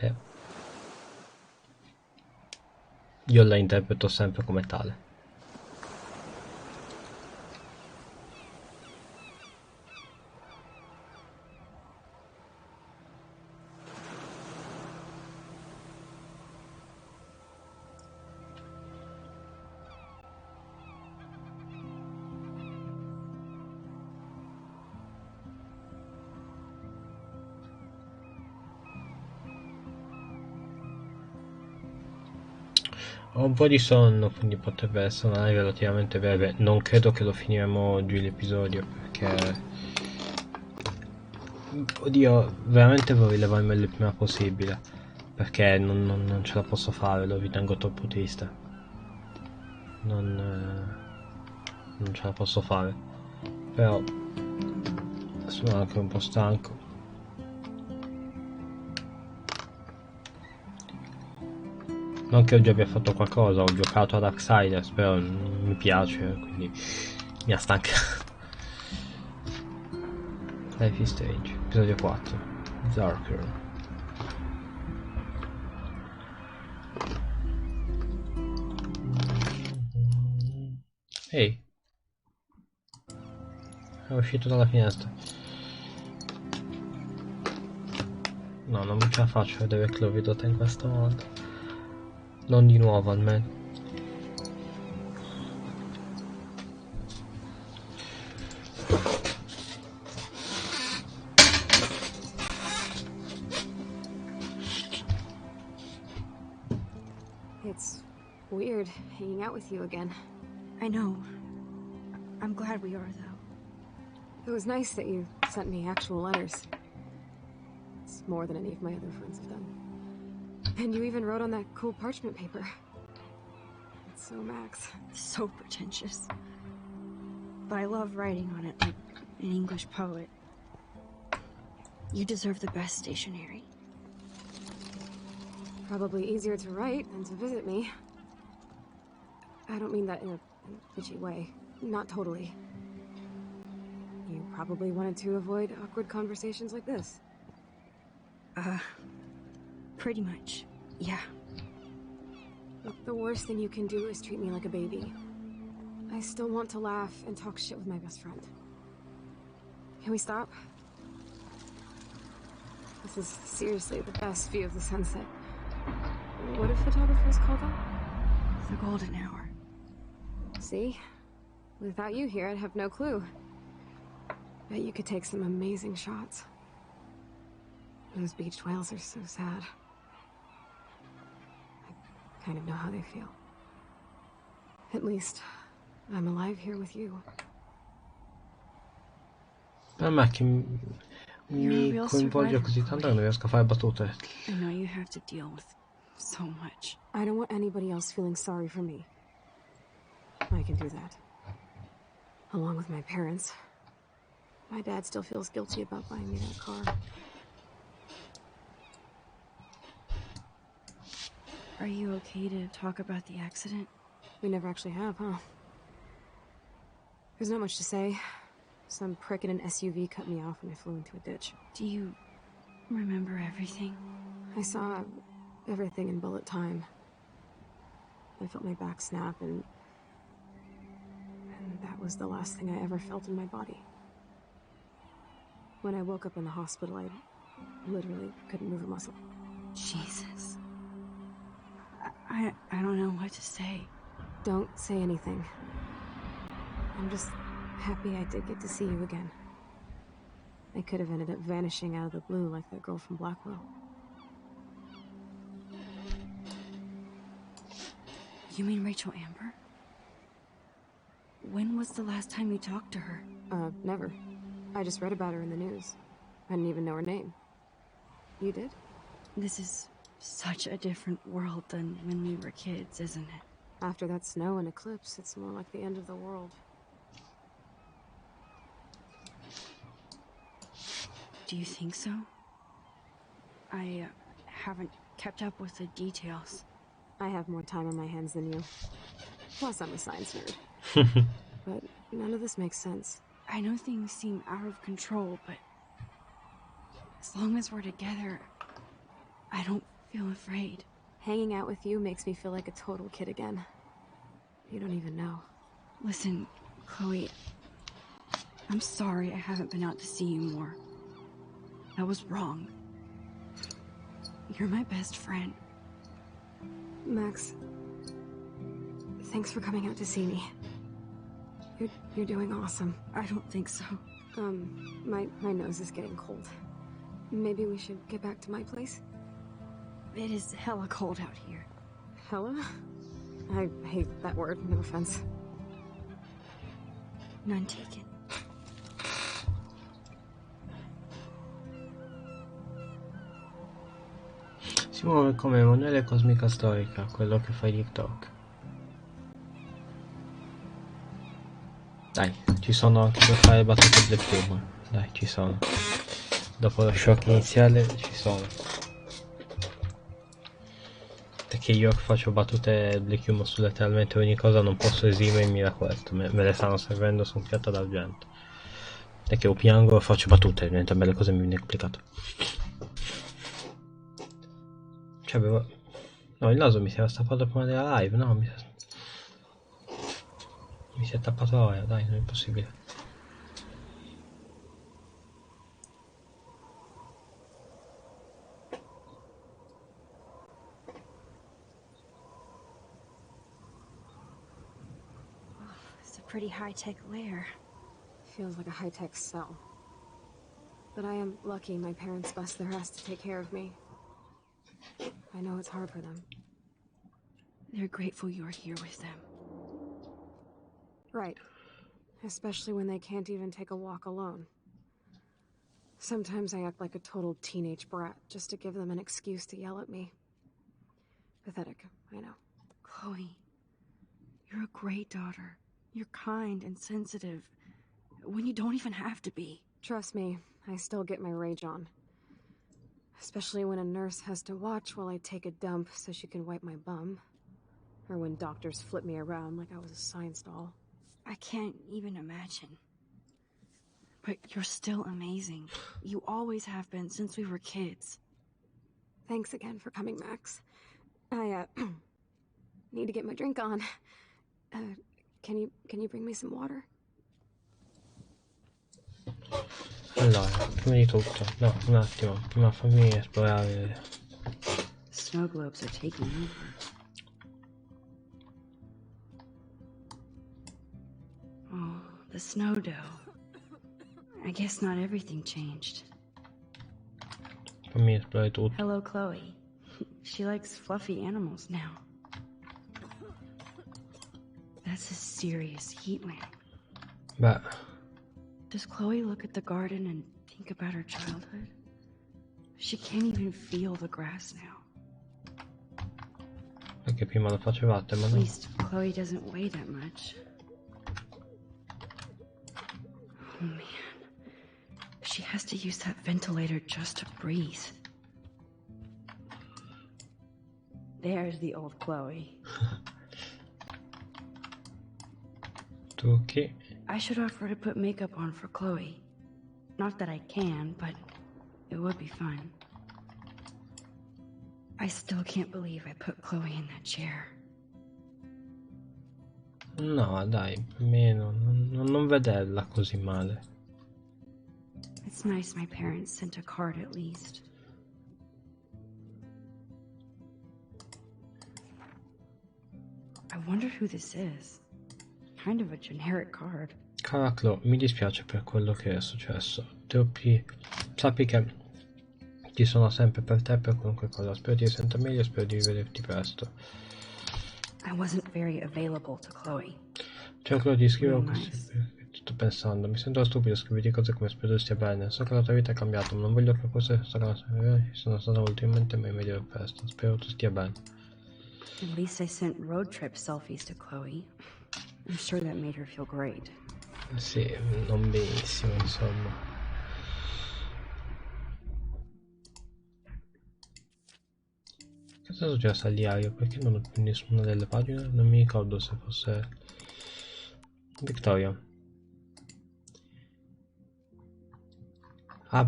e io la interpreto sempre come tale. Ho un po' di sonno, quindi potrebbe essere una live relativamente breve. Non credo che lo finiremo oggi l'episodio, perché... Oddio, veramente vorrei levarmelo il prima possibile, perché non ce la posso fare, lo ritengo troppo triste. Non ce la posso fare. Però... sono anche un po' stanco. Non che oggi abbia fatto qualcosa, ho giocato ad Darksiders, però non mi piace, quindi mi ha stancato. Life is Strange, episodio 4, Darker. Ehi, è uscito dalla finestra. No, non ce la faccio a vedere che l'ho veduta in questo modo. Non di nuovo almeno. It's weird hanging out with you again. I know. I'm glad we are, though. It was nice that you sent me actual letters. It's more than any of my other friends have done. And you even wrote on that cool parchment paper. It's so Max. So pretentious. But I love writing on it like an English poet. You deserve the best stationery. Probably easier to write than to visit me. I don't mean that in a bitchy way. Not totally. You probably wanted to avoid awkward conversations like this. Pretty much, yeah. Look, the worst thing you can do is treat me like a baby. I still want to laugh and talk shit with my best friend. Can we stop? This is seriously the best view of the sunset. What do photographers call that? The golden hour. See? Without you here, I'd have no clue. Bet you could take some amazing shots. Those beached whales are so sad. I kind of know how they feel. At least, I'm alive here with you. Ma che mi coinvolge così tanto che non riesco a fare battute. I know you have to deal with so much. I don't want anybody else feeling sorry for me. I can do that. Along with my parents. My dad still feels guilty about buying me that car. Are you okay to talk about the accident? We never actually have, huh? There's not much to say. Some prick in an SUV cut me off and I flew into a ditch. Do you remember everything? I saw everything in bullet time. I felt my back snap and that was the last thing I ever felt in my body. When I woke up in the hospital, I literally couldn't move a muscle. Jesus. I don't know what to say. Don't say anything. I'm just happy I did get to see you again. I could have ended up vanishing out of the blue like that girl from Blackwell. You mean Rachel Amber? When was the last time you talked to her? Never. I just read about her in the news. I didn't even know her name. You did? This is such a different world than when we were kids, isn't it? After that snow and eclipse, it's more like the end of the world. Do you think so? I haven't kept up with the details. I have more time on my hands than you. Plus, I'm a science nerd. But none of this makes sense. I know things seem out of control, but as long as we're together, I don't feel afraid. Hanging out with you makes me feel like a total kid again. You don't even know. Listen, Chloe, I'm sorry I haven't been out to see you more. That was wrong. You're my best friend. Max, thanks for coming out to see me. You're doing awesome. I don't think so. My nose is getting cold. Maybe we should get back to my place? It is hella cold out here. Hella? I hate that word, no offense. None taken. Si muove come monede cosmica storica, quello che fa i TikTok. Dai, ci sono anche per fare battute del piumo. Dai, ci sono. Dopo lo shock iniziale ci sono. Perché io faccio battute Black Humor su letteralmente ogni cosa, non posso esimermi da questo, me le stanno servendo su un piatto d'argento. Perché o piango o faccio battute, diventa belle cose mi viene complicato. Cioè avevo... No, il naso mi si era stappato prima della live, no, mi si è tappato ora, dai, non è possibile. It's a pretty high-tech lair. Feels like a high-tech cell. But I am lucky my parents bust their ass to take care of me. I know it's hard for them. They're grateful you're here with them. Right. Especially when they can't even take a walk alone. Sometimes I act like a total teenage brat just to give them an excuse to yell at me. Pathetic, I know. Chloe, you're a great daughter. You're kind and sensitive when you don't even have to be. Trust me, I still get my rage on. Especially when a nurse has to watch while I take a dump so she can wipe my bum. Or when doctors flip me around like I was a science doll. I can't even imagine. But you're still amazing. You always have been since we were kids. Thanks again for coming, Max. I, need to get my drink on. Can you bring me some water? Allora, prima di tutto, no, un attimo, prima fammi esplorare. Snow globes are taking over. Oh, the snow dough. I guess not everything changed. Fammi esplorare tutto. Hello, Chloe. She likes fluffy animals now. That's a serious heat lamp. Beh, Does Chloe look at the garden and think about her childhood? She can't even feel the grass now. perché prima lo facevate, ma At no. least Chloe doesn't weigh that much. Oh man. She has to use that ventilator just to breathe. There's the old Chloe. Trucchi. I should offer to put makeup on for Chloe. Not that I can, but it would be fun. I still can't believe I put Chloe in that chair. No, dai, almeno non vederla così male. It's nice my parents sent a card at least. I wonder who this is. Kind of a generic card. Cara Chloe, mi dispiace per quello che è successo. Sappi che ci sono sempre per te per qualunque cosa. Spero ti senta meglio e spero di rivederti presto. I wasn't very available to Chloe. Cerco di scrivere Real così nice. perché sto pensando. Mi sento stupido scrivere cose come spero stia bene. So che la tua vita è cambiata, ma non voglio che queste sono state ultimamente mai meglio del presto. Spero tu stia bene. At least I sent road trip selfies to Chloe. I'm sure that made her feel great. Sì, non benissimo, insomma. Cosa è successo al diario? Perché non ho più nessuna delle pagine? Non mi ricordo se fosse... Victoria. Ah,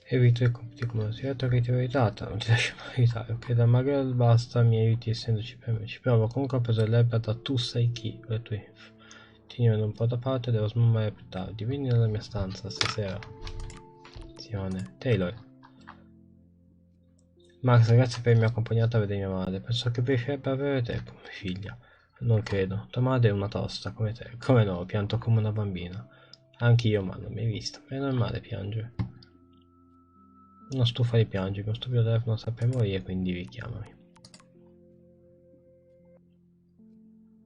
Evito i compiti come certo che ti ho aiutata, non ti lascio mai aiutare, ok? Da magari basta, mi aiuti essendoci per me. Ci provo, comunque ho preso l'erba da tu sai chi, le tue info. Tienilo un po' da parte, devo smummare più tardi. Vieni nella mia stanza stasera. Attenzione. Taylor. Max, grazie per avermi accompagnato a vedere mia madre. Penso che preferibbe avere te come figlia. Non credo. Tua madre è una tosta, come te. Come no, pianto come una bambina. Anch'io, ma non mi hai visto. È normale piangere. Non stufa di piangere, lo stupido telefono sta per morire, quindi richiamami.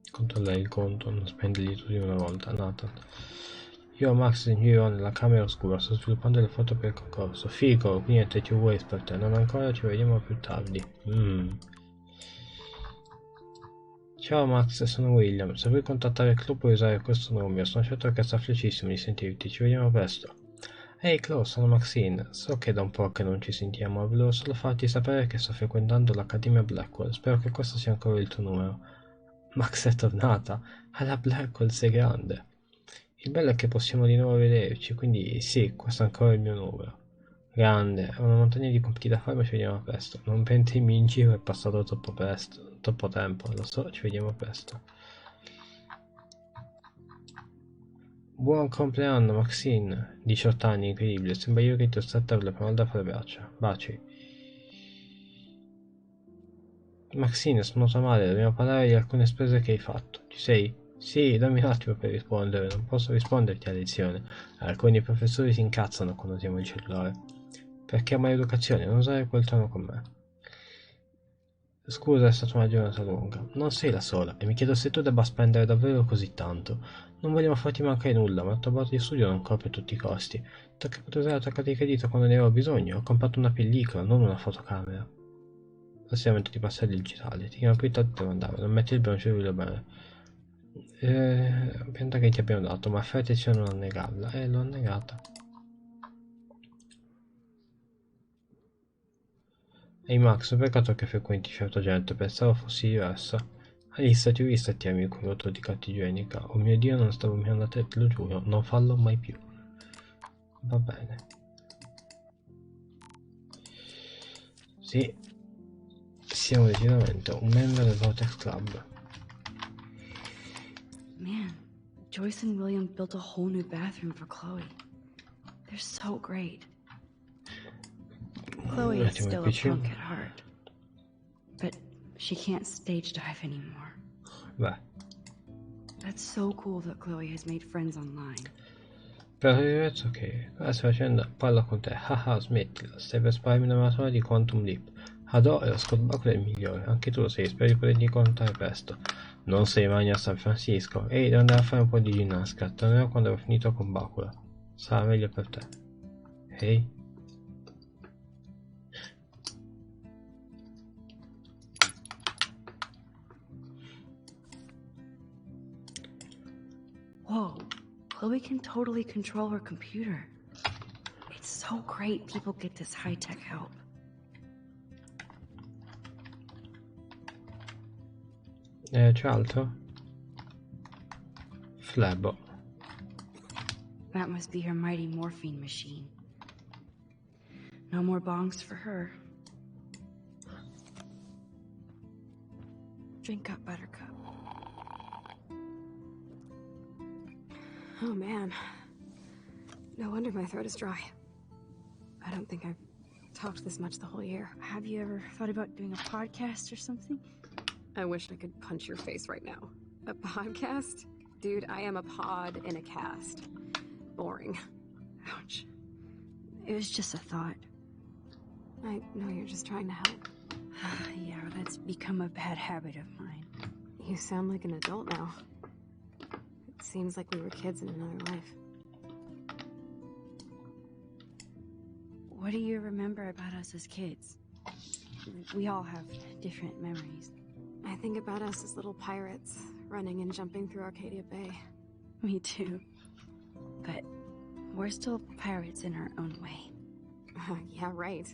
Controllare il conto, non spendergli tutti una volta, Nathan. Io Max in giro nella camera oscura, sto sviluppando le foto per il concorso. Fico, niente TV Waste per te, non ancora, ci vediamo più tardi. Ciao Max, sono William. Se vuoi contattare il club puoi usare questo numero, sono certo che sta felicissimo di sentirti, ci vediamo presto. Ehi Chloe, sono Maxine. So che da un po' che non ci sentiamo, ma volevo solo farti sapere che sto frequentando l'Accademia Blackwell. Spero che questo sia ancora il tuo numero. Max è tornata. Alla Blackwell sei grande. Il bello è che possiamo di nuovo vederci, quindi sì, questo è ancora il mio numero. Grande, ho una montagna di compiti da fare, ma ci vediamo presto. Non pentirmi in giro, è passato troppo presto, troppo tempo, lo so, ci vediamo presto. Buon compleanno, Maxine. 18 anni, incredibile. Sembra io che ti ho stretta per la prima volta per le braccia. Baci. Maxine, sono tua madre, dobbiamo parlare di alcune spese che hai fatto. Ci sei? Sì, dammi un attimo per rispondere, non posso risponderti a lezione. Alcuni professori si incazzano quando usiamo il cellulare. Perché è maleducazione, non usare quel tono con me. Scusa, è stata una giornata lunga. Non sei la sola, e mi chiedo se tu debba spendere davvero così tanto. Non vogliamo farti mancare nulla, ma il tuo bordo di studio non copre tutti i costi. Tocca poter usare la tua carta di credito quando ne avevo bisogno. Ho comprato una pellicola, non una fotocamera. Passivamente di passaggio digitale. Ti chiamo più tardi devo andare, non metti il bronzino bene. Pianta che ti abbiamo dato, ma fai attenzione a non negarla. L'ho annegata. Ehi Max, peccato che frequenti certa gente, pensavo fossi diversa. Alissa, ti ho vista tirarmi il rotto di carta igienica. Oh mio Dio, non stavo mirando a te, te lo giuro, non fallo mai più. Va bene. Sì, siamo decisamente un membro del Vortex Club. Man, Joyce and William built a whole new bathroom for Chloe. They're so great. Chloe is still a punk at heart, but she can't stage dive anymore. Beh. That's so cool that Chloe has made friends online. Per il resto che questa faccenda parla con te, haha smettila, stai per spararmi una maratona di Quantum Leap. Adoro lo Scott Buckler è il migliore, anche tu lo sei, spero di poterti incontrare presto. Non sei mai a San Francisco, ehi, devo andare a fare un po' di ginnastica, tornerò quando avrò finito con Bacula. Sarà meglio per te. Ehi? Whoa, Chloe can totally control her computer. It's so great people get this high-tech help. C'è altro? Flebo. That must be her mighty morphine machine. No more bongs for her. Drink up, Buttercup. Oh man. No wonder my throat is dry. I don't think I've talked this much the whole year. Have you ever thought about doing a podcast or something? I wish I could punch your face right now. A podcast? Dude, I am a pod in a cast. Boring. Ouch. It was just a thought. I know you're just trying to help. Yeah, that's become a bad habit of mine. You sound like an adult now. It seems like we were kids in another life. What do you remember about us as kids? We all have different memories. I think about us as little pirates, running and jumping through Arcadia Bay. Me too. But we're still pirates in our own way. Yeah, right.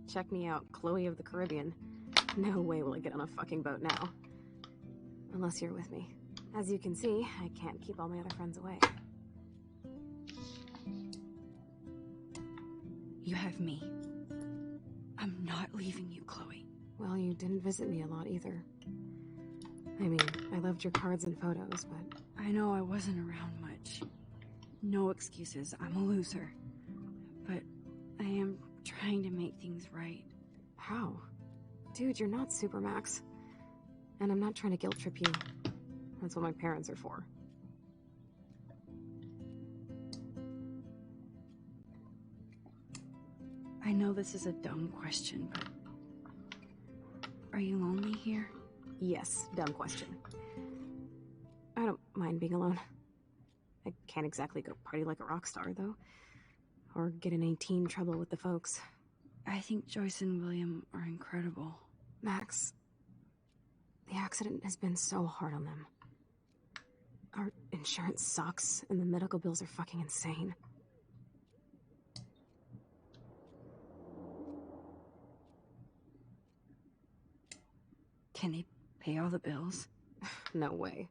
Check me out, Chloe of the Caribbean. No way will I get on a fucking boat now. Unless you're with me. As you can see, I can't keep all my other friends away. You have me. I'm not leaving you, Chloe. Well, you didn't visit me a lot either. I mean, I loved your cards and photos, but... I know I wasn't around much. No excuses, I'm a loser. But I am trying to make things right. How? Dude, you're not Supermax. And I'm not trying to guilt trip you. That's what my parents are for. I know this is a dumb question, but... Are you lonely here? Yes, dumb question. I don't mind being alone. I can't exactly go party like a rock star, though. Or get in any teen trouble with the folks. I think Joyce and William are incredible. Max, the accident has been so hard on them. Our insurance sucks, and the medical bills are fucking insane. Can they pay all the bills? No way.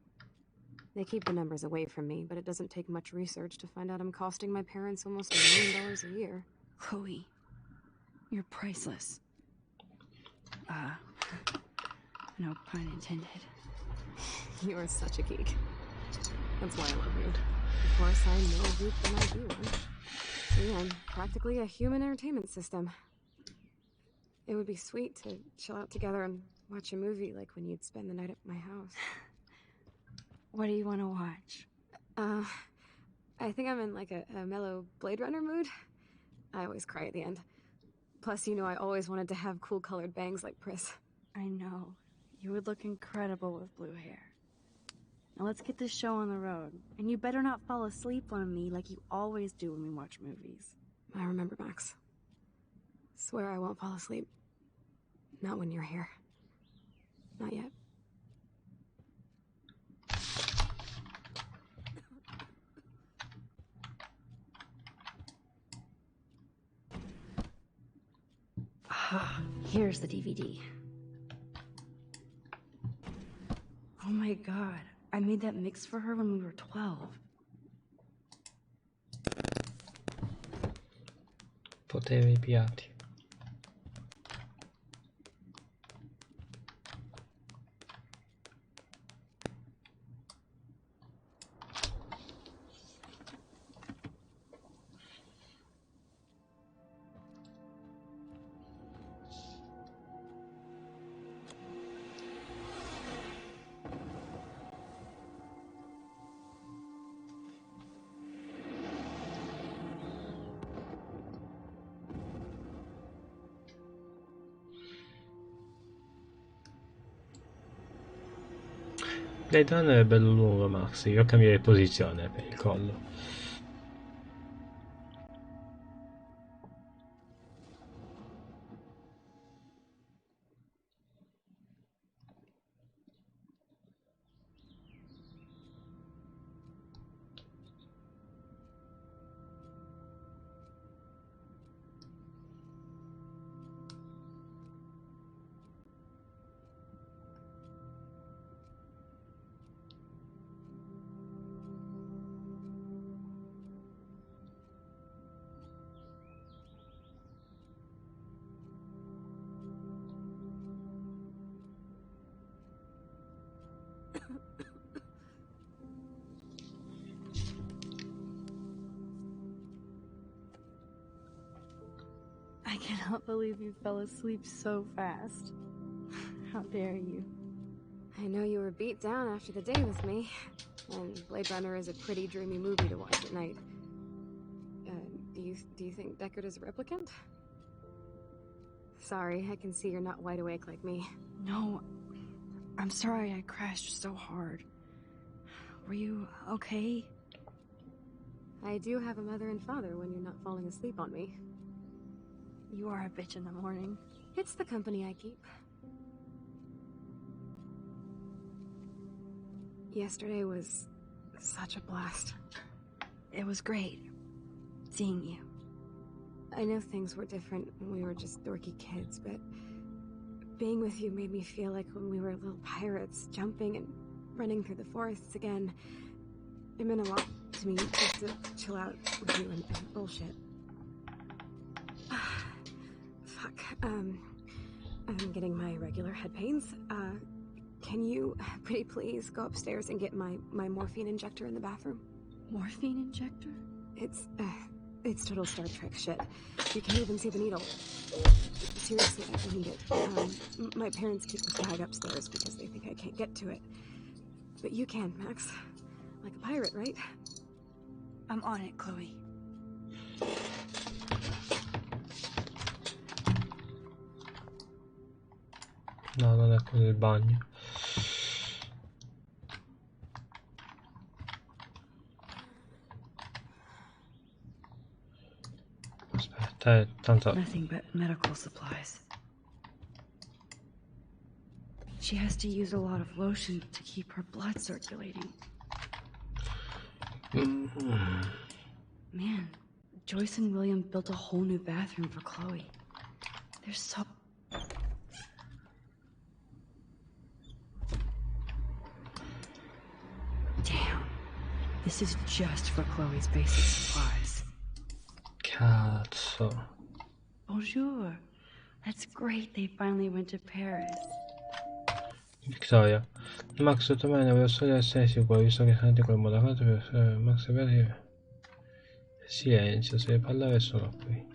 They keep the numbers away from me, but it doesn't take much research to find out I'm costing my parents almost $1 million a year. Chloe, you're priceless. No pun intended. You are such a geek. That's why I love you. Of course, I'm more geek than I do one. See, I'm practically a human entertainment system. It would be sweet to chill out together and watch a movie like when you'd spend the night at my house. What do you want to watch? I think I'm in like a mellow Blade Runner mood. I always cry at the end. Plus, you know, I always wanted to have cool colored bangs like Pris. I know. You would look incredible with blue hair. Now let's get this show on the road. And you better not fall asleep on me like you always do when we watch movies. I remember, Max. Swear I won't fall asleep. Not when you're here. Not yet. Here's the DVD. Oh my god, I made that mix for her when we were 12. Poteri piatti. Blade Runner è bello lungo, Max, io cambierei posizione per il collo. I cannot believe you fell asleep so fast. How dare you? I know you were beat down after the day with me, and Blade Runner is a pretty dreamy movie to watch at night. Do you think Deckard is a replicant? Sorry, I can see you're not wide awake like me. No, I'm sorry I crashed so hard. Were you okay? I do have a mother and father when you're not falling asleep on me. You are a bitch in the morning. It's the company I keep. Yesterday was such a blast. It was great seeing you. I know things were different when we were just dorky kids, but being with you made me feel like when we were little pirates, jumping and running through the forests again. It meant a lot to me just to chill out with you and bullshit. back. I'm getting my regular head pains. Can you, pretty please, go upstairs and get my morphine injector in the bathroom? Morphine injector? It's total Star Trek shit. You can't even see the needle. Seriously, I need it. My parents keep the bag upstairs because they think I can't get to it. But you can, Max. Like a pirate, right? I'm on it, Chloe. No, non è quello del bagno. Aspetta, tanto... Nothing but medical supplies. She has to use a lot of lotion to keep her blood circulating. Man, Joyce and William built a whole new bathroom for Chloe. They're so... Damn. This is just for Chloe's basic supplies. Cazzo. Bonjour. That's great they finally went to Paris. Victoria. Max, domani voglio solo essere sicuro, visto che senti quel modo per Max per silenzio, se devi parlare sono qui.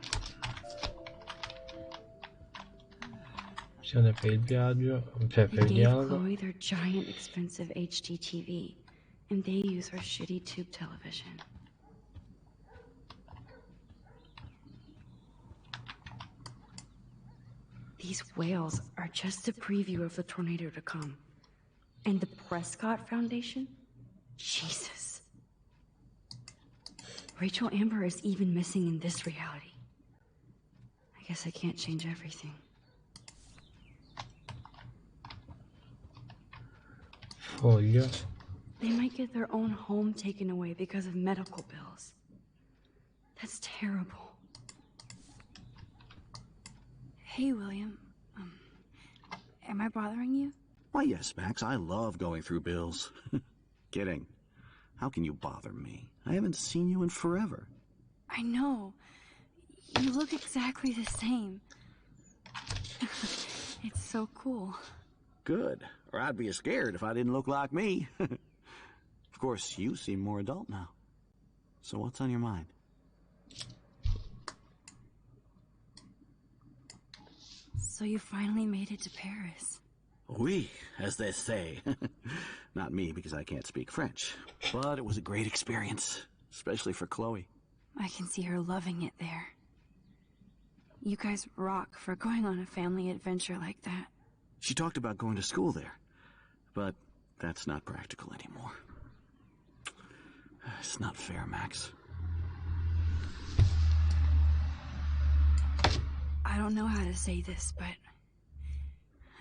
Opzione per il viaggio, cioè per il They gave dialogo. Chloe their giant expensive HD TV, and they use her shitty tube television. These whales are just a preview of the tornado to come. And the Prescott Foundation? Jesus. Rachel Amber is even missing in this reality. I guess I can't change everything. Foglio. They might get their own home taken away because of medical bills. That's terrible. Hey, William. Am I bothering you? Why, yes, Max. I love going through bills. Kidding. How can you bother me? I haven't seen you in forever. I know. You look exactly the same. It's so cool. Good. Or I'd be scared if I didn't look like me. Of course, you seem more adult now. So what's on your mind? So you finally made it to Paris. Oui, as they say. Not me, because I can't speak French. But it was a great experience, especially for Chloe. I can see her loving it there. You guys rock for going on a family adventure like that. She talked about going to school there, but that's not practical anymore. It's not fair, Max. I don't know how to say this, but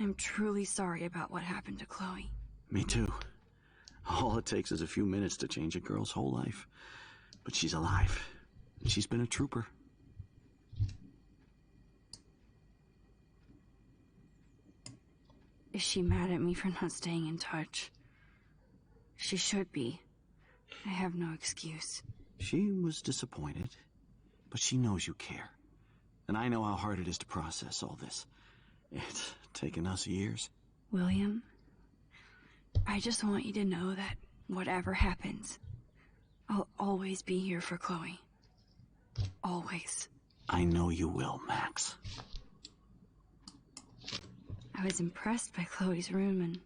I'm truly sorry about what happened to Chloe. Me too. All it takes is a few minutes to change a girl's whole life. But she's alive, and she's been a trooper. Is she mad at me for not staying in touch? She should be. I have no excuse. She was disappointed, but she knows you care. And I know how hard it is to process all this. It's taken us years. William, I just want you to know that whatever happens, I'll always be here for Chloe. Always. I know you will, Max. I was impressed by Chloe's room and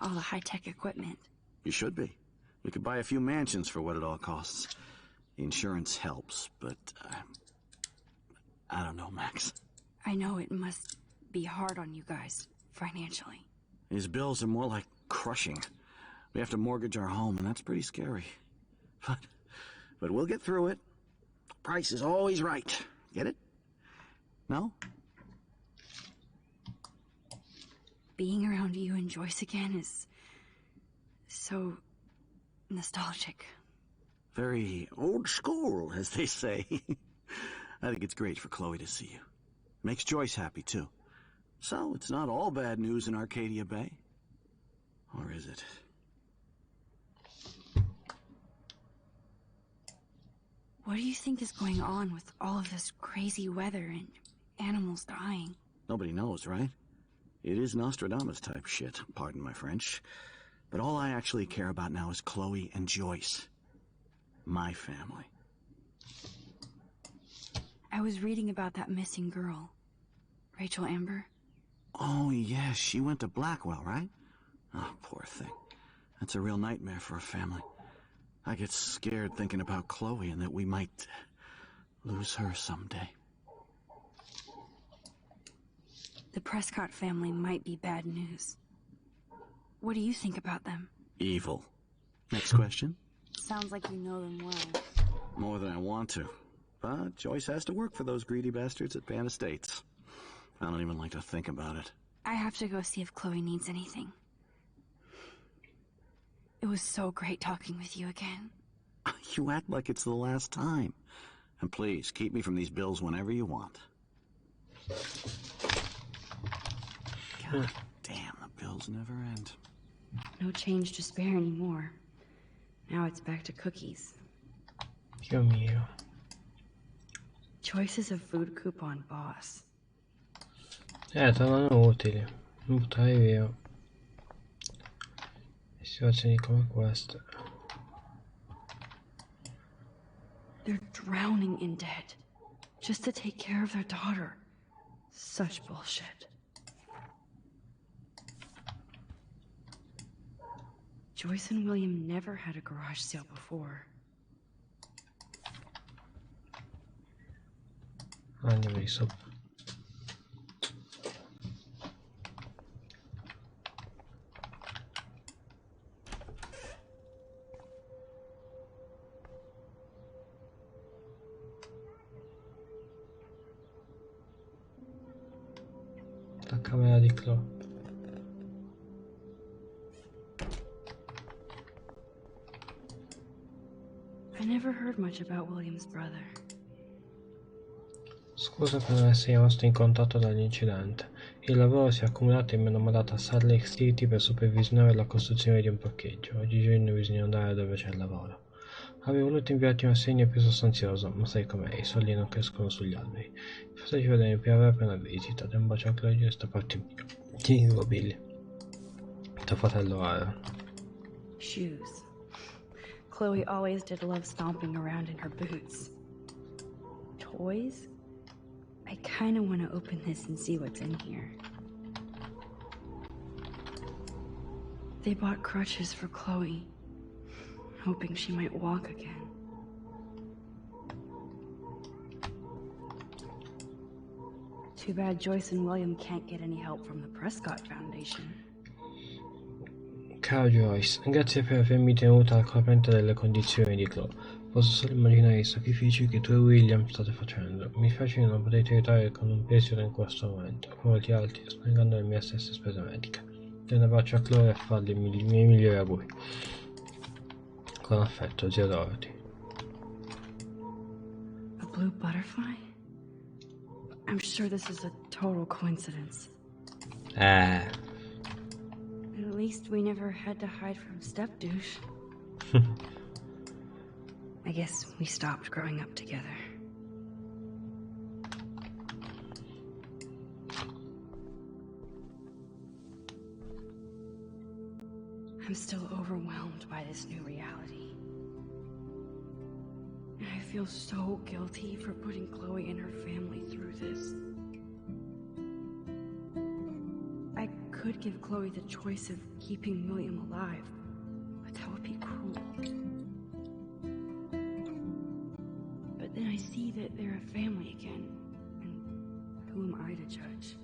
all the high-tech equipment. You should be. We could buy a few mansions for what it all costs. Insurance helps, but I don't know, Max. I know it must be hard on you guys, financially. These bills are more like crushing. We have to mortgage our home, and that's pretty scary. But we'll get through it. Price is always right. Get it? No? Being around you and Joyce again is so nostalgic. Very old school, as they say. I think it's great for Chloe to see you. Makes Joyce happy, too. So, it's not all bad news in Arcadia Bay. Or is it? What do you think is going on with all of this crazy weather animals dying? Nobody knows, right? It is Nostradamus type shit, pardon my French. But all I actually care about now is Chloe and Joyce. My family. I was reading about that missing girl. Rachel Amber. Oh, yes, she went to Blackwell, right? Oh, poor thing. That's a real nightmare for a family. I get scared thinking about Chloe and that we might lose her someday. The Prescott family might be bad news. What do you think about them? Evil. Next question? Sounds like you know them well. More than I want to. But Joyce has to work for those greedy bastards at Pan Estates. I don't even like to think about it. I have to go see if Chloe needs anything. It was so great talking with you again. You act like it's the last time. And please, keep me from these bills whenever you want. God damn, the bills never end. No change to spare anymore. Now it's back to cookies. Dio mio. Choice is a food coupon boss. Tornano utili. Non buttare via. Situazioni come queste. They're drowning in debt. Just to take care of their daughter. Such bullshit. Joyce and William never had a garage sale before. Andiamo di sopra. La camera di Chloe. I never heard much about William's brother. Scusa per non essere rimasto in contatto dall'incidente. Il lavoro si è accumulato e mi hanno mandato a Salt Lake City per supervisionare la costruzione di un parcheggio. Oggigiorno bisogna andare dove c'è il lavoro. Avrei voluto inviarti un assegno più sostanzioso, ma sai com'è, i soldi non crescono sugli alberi. Mi faccio vedere in primavera per una visita. Dai un bacio a Claudio e sta parte mia. Tienilo, Billy. Tuo fratello Aaron. Shoes. Chloe always did love stomping around in her boots. Toys? I kinda wanna open this and see what's in here. They bought crutches for Chloe, hoping she might walk again. Too bad Joyce and William can't get any help from the Prescott Foundation. Caro Joyce, grazie per avermi tenuta al corrente delle condizioni di Chloe. Posso solo immaginare i sacrifici che tu e William state facendo. Mi spiace che non potete aiutare con un prestito in questo momento. Come molti altri, sto pagando le mie stesse spese mediche. Dai un abbraccio a Chloe e farle i miei migliori auguri. Con affetto, zio Dorothy. A blue butterfly? I'm sure this is a total coincidence. At least we never had to hide from Step-douche. I guess we stopped growing up together. I'm still overwhelmed by this new reality. And I feel so guilty for putting Chloe and her family through this. I could give Chloe the choice of keeping William alive, but that would be cruel. But then I see that they're a family again, and who am I to judge?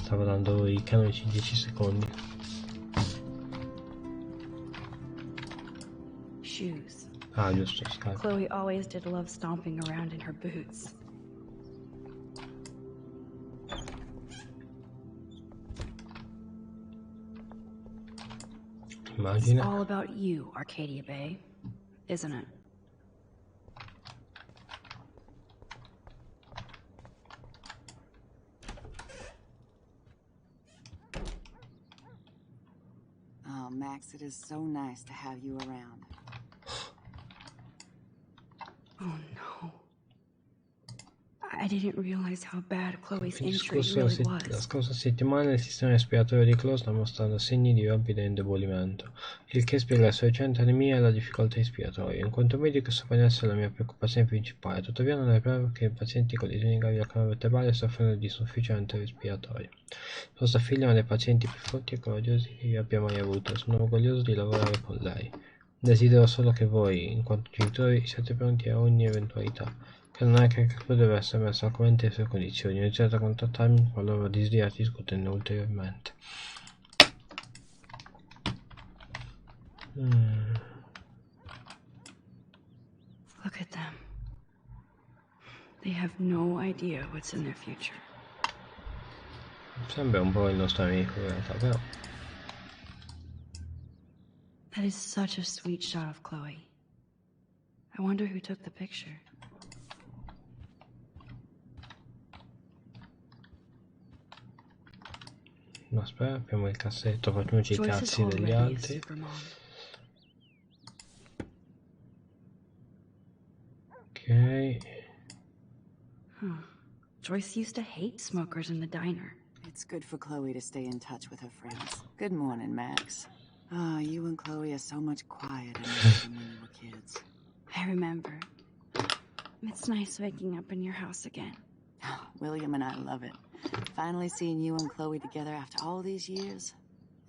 Stavo dando i canonici 10 secondi. Shoes. Ah, giusto, scarpe. Chloe always did love stomping around in her boots. It's Immagina. all about you, Arcadia Bay, isn't it? Oh, Max, it is so nice to have you around. Oh no. I didn't realize how bad Chloe's La injury really la was. scorsa settimana il sistema respiratorio di Chloe sta mostrando segni di rapido indebolimento, il che spiega la sua recente anemia e la difficoltà respiratoria. In quanto medico questo può essere la mia preoccupazione principale, tuttavia non è vero che i pazienti con lesioni gravi al canale vertebrale soffrono di insufficienza respiratoria. Vostra figlia è una dei pazienti più forti e coraggiosi che io abbia mai avuto, sono orgoglioso di lavorare con lei. Desidero solo che voi, in quanto genitori, siate pronti a ogni eventualità. Che non è che deve essere messo al corrente delle sue condizioni. Iniziate a contattarmi qualora desideriate discuterne ulteriormente. Look at them. They have no idea what's in their future. Sembra un po' il nostro amico in realtà, però. That is such a sweet shot of Chloe. I wonder who took the picture. No, aspetta, apriamo il cassetto, facciamoci i Joyce is cazzi degli already a altri. supermom. Ok. Joyce used to hate smokers in the diner. It's good for Chloe to stay in touch with her friends. Good morning, Max. Oh, you and Chloe are so much quieter now than when you were kids. I remember. It's nice waking up in your house again. Oh, William and I love it. Finally seeing you and Chloe together after all these years.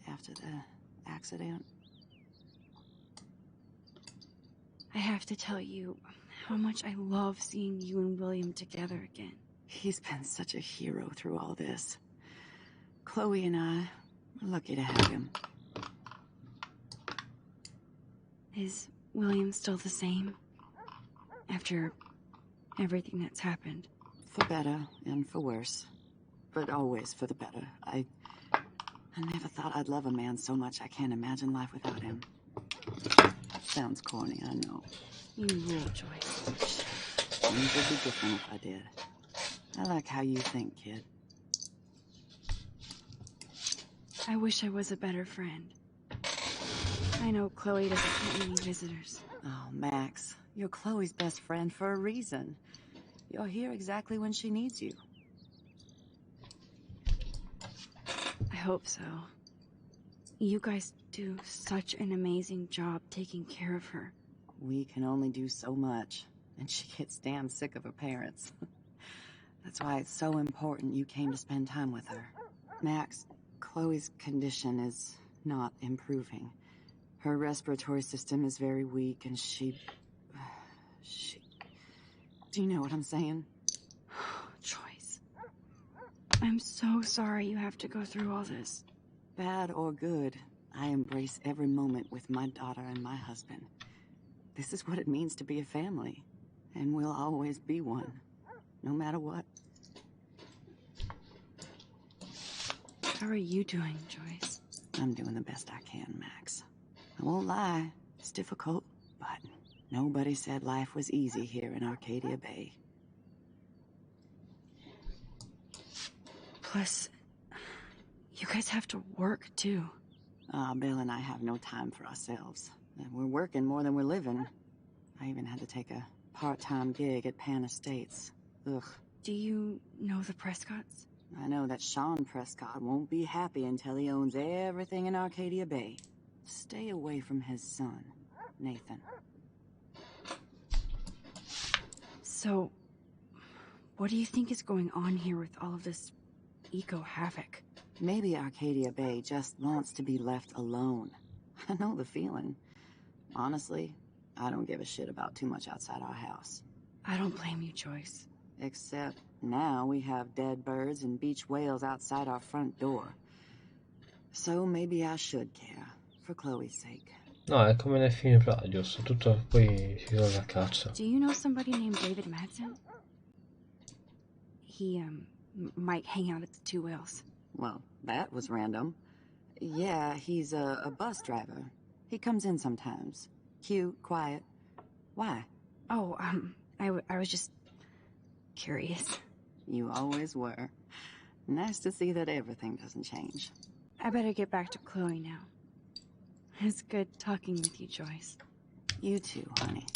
After the accident. I have to tell you how much I love seeing you and William together again. He's been such a hero through all this. Chloe and I are lucky to have him. Is William still the same? After everything that's happened? For better and for worse. But always for the better. I never thought I'd love a man so much I can't imagine life without him. Sounds corny, I know. You rule, Joyce. Things would be different if I did. I like how you think, kid. I wish I was a better friend. I know Chloe doesn't want many visitors. Oh, Max, you're Chloe's best friend for a reason. You're here exactly when she needs you. I hope so. You guys do such an amazing job taking care of her. We can only do so much, and she gets damn sick of her parents. That's why it's so important you came to spend time with her. Max, Chloe's condition is not improving. Her respiratory system is very weak, and she... Do you know what I'm saying? Joyce. I'm so sorry you have to go through all this. Bad or good, I embrace every moment with my daughter and my husband. This is what it means to be a family, and we'll always be one, no matter what. How are you doing, Joyce? I'm doing the best I can, Max. I won't lie, it's difficult, but nobody said life was easy here in Arcadia Bay. Plus, you guys have to work, too. Bill and I have no time for ourselves. We're working more than we're living. I even had to take a part-time gig at Pan Estates. Ugh. Do you know the Prescotts? I know that Sean Prescott won't be happy until he owns everything in Arcadia Bay. Stay away from his son, Nathan. So, what do you think is going on here with all of this eco-havoc? Maybe Arcadia Bay just wants to be left alone. I know the feeling. Honestly, I don't give a shit about too much outside our house. I don't blame you, Joyce. Except now we have dead birds and beach whales outside our front door. So maybe I should care, for Chloe's sake. No, è come nel film Radius, tutto poi si risolve a cazzo. Do you know somebody named David Madsen? He, might hang out at the Two Whales. Well, that was random. Yeah, he's a bus driver. He comes in sometimes. Cute, quiet. Why? Oh, I was just curious. You always were. Nice to see that everything doesn't change. I better get back to Chloe now. It's good talking with you, Joyce. You too, honey.